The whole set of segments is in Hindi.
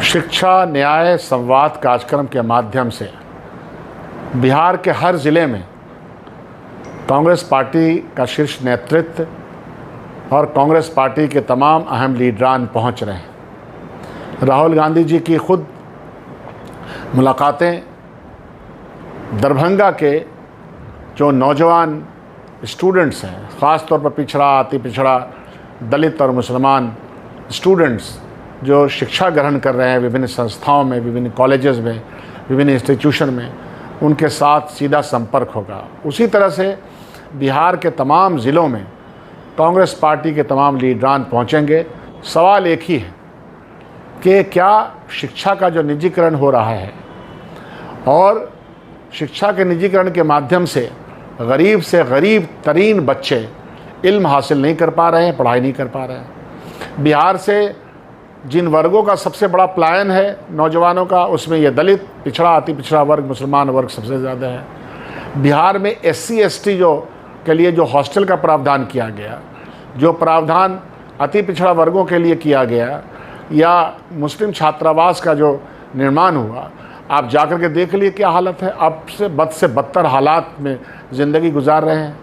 शिक्षा न्याय संवाद कार्यक्रम के माध्यम से बिहार के हर ज़िले में कांग्रेस पार्टी का शीर्ष नेतृत्व और कांग्रेस पार्टी के तमाम अहम लीडरान पहुंच रहे हैं। राहुल गांधी जी की खुद मुलाकातें दरभंगा के जो नौजवान स्टूडेंट्स हैं, ख़ास तौर पर पिछड़ा, अति पिछड़ा, दलित और मुसलमान स्टूडेंट्स जो शिक्षा ग्रहण कर रहे हैं विभिन्न संस्थाओं में, विभिन्न कॉलेजेस में, विभिन्न इंस्टीट्यूशन में, उनके साथ सीधा संपर्क होगा। उसी तरह से बिहार के तमाम ज़िलों में कांग्रेस पार्टी के तमाम लीडरान पहुंचेंगे। सवाल एक ही है कि क्या शिक्षा का जो निजीकरण हो रहा है और शिक्षा के निजीकरण के माध्यम से गरीब तरीन बच्चे इल्म हासिल नहीं कर पा रहे हैं, पढ़ाई नहीं कर पा रहे हैं। बिहार से जिन वर्गों का सबसे बड़ा पलायन है नौजवानों का, उसमें ये दलित, पिछड़ा, अति पिछड़ा वर्ग, मुसलमान वर्ग सबसे ज़्यादा है। बिहार में SC ST के लिए जो हॉस्टल का प्रावधान किया गया, जो प्रावधान अति पिछड़ा वर्गों के लिए किया गया, या मुस्लिम छात्रावास का जो निर्माण हुआ, आप जाकर के देख लिए क्या हालत है। अब से बदतर हालात में ज़िंदगी गुजार रहे हैं।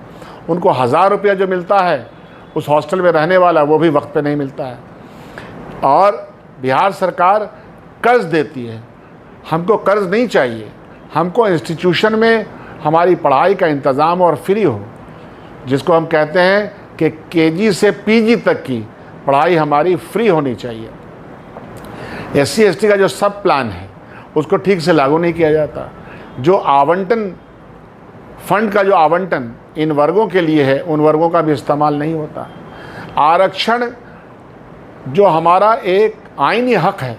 उनको 1000 रुपया जो मिलता है उस हॉस्टल में रहने वाला, वो भी वक्त पे नहीं मिलता है। और बिहार सरकार कर्ज देती है। हमको कर्ज नहीं चाहिए, हमको इंस्टीट्यूशन में हमारी पढ़ाई का इंतज़ाम और फ्री हो, जिसको हम कहते हैं कि KG से PG तक की पढ़ाई हमारी फ्री होनी चाहिए। SC ST का जो सब प्लान है उसको ठीक से लागू नहीं किया जाता। जो आवंटन, फंड का जो आवंटन इन वर्गों के लिए है, उन वर्गों का भी इस्तेमाल नहीं होता। आरक्षण जो हमारा एक आईनी हक है,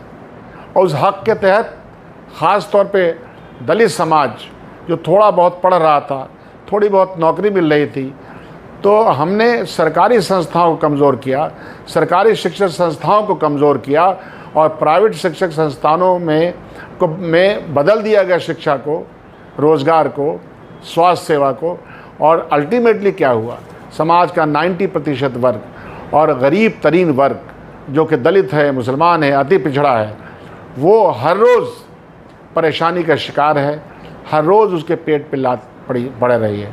और उस हक के तहत ख़ास तौर पे दलित समाज जो थोड़ा बहुत पढ़ रहा था, थोड़ी बहुत नौकरी मिल रही थी, तो हमने सरकारी संस्थाओं को कमज़ोर किया, सरकारी शिक्षण संस्थाओं को कमज़ोर किया और प्राइवेट शिक्षक संस्थानों में बदल दिया गया शिक्षा को, रोज़गार को, स्वास्थ्य सेवा को। और अल्टीमेटली क्या हुआ, समाज का 90% वर्ग और गरीब तरीन वर्ग जो कि दलित है, मुसलमान है, अति पिछड़ा है, वो हर रोज़ परेशानी का शिकार है, हर रोज़ उसके पेट पे लात पड़ रही है।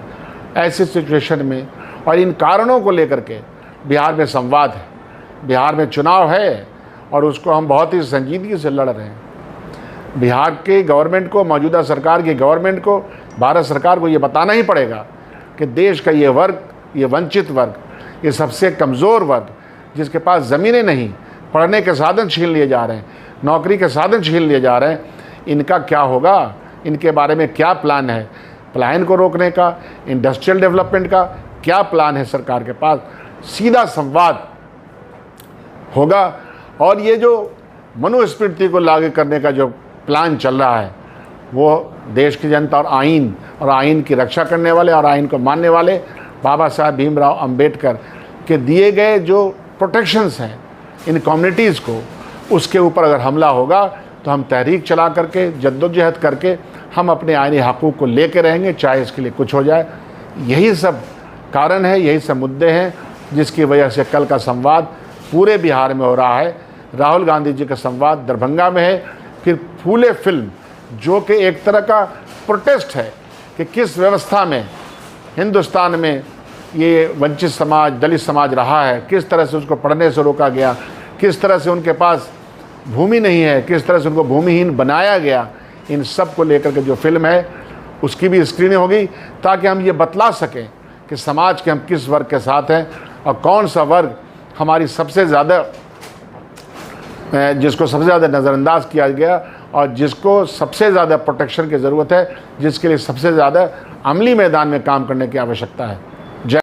ऐसी सिचुएशन में और इन कारणों को लेकर के बिहार में संवाद है, बिहार में चुनाव है और उसको हम बहुत ही संजीदगी से लड़ रहे हैं। बिहार के गवर्नमेंट को, मौजूदा सरकार की गवर्नमेंट को, भारत सरकार को ये बताना ही पड़ेगा कि देश का ये वर्ग, ये वंचित वर्ग, ये सबसे कमज़ोर वर्ग, जिसके पास ज़मीनें नहीं, पढ़ने के साधन छीन लिए जा रहे हैं, नौकरी के साधन छीन लिए जा रहे हैं, इनका क्या होगा, इनके बारे में क्या प्लान है, पलायन को रोकने का, इंडस्ट्रियल डेवलपमेंट का क्या प्लान है सरकार के पास। सीधा संवाद होगा। और ये जो मनुस्मृति को लागू करने का जो प्लान चल रहा है, वो देश की जनता और आइन की रक्षा करने वाले और आइन को मानने वाले बाबा साहब भीमराव अंबेडकर के दिए गए जो प्रोटेक्शंस हैं इन कम्युनिटीज़ को, उसके ऊपर अगर हमला होगा तो हम तहरीक चला करके, जद्दोजहद करके हम अपने आईनी हकूक़ को लेके रहेंगे, चाहे इसके लिए कुछ हो जाए। यही सब कारण है, यही सब मुद्दे हैं जिसकी वजह से कल का संवाद पूरे बिहार में हो रहा है। राहुल गांधी जी का संवाद दरभंगा में है। फिर फूले फिल्म, जो कि एक तरह का प्रोटेस्ट है कि किस व्यवस्था में हिंदुस्तान में ये वंचित समाज, दलित समाज रहा है, किस तरह से उसको पढ़ने से रोका गया, किस तरह से उनके पास भूमि नहीं है, किस तरह से उनको भूमिहीन बनाया गया। इन सब को लेकर के जो फिल्म है उसकी भी स्क्रीनिंग होगी, ताकि हम ये बतला सकें कि समाज के हम किस वर्ग के साथ हैं और कौन सा वर्ग हमारी सबसे ज़्यादा, जिसको सबसे ज़्यादा नज़रअंदाज किया गया और जिसको सबसे ज़्यादा प्रोटेक्शन की ज़रूरत है, जिसके लिए सबसे ज़्यादा अमली मैदान में काम करने की आवश्यकता है।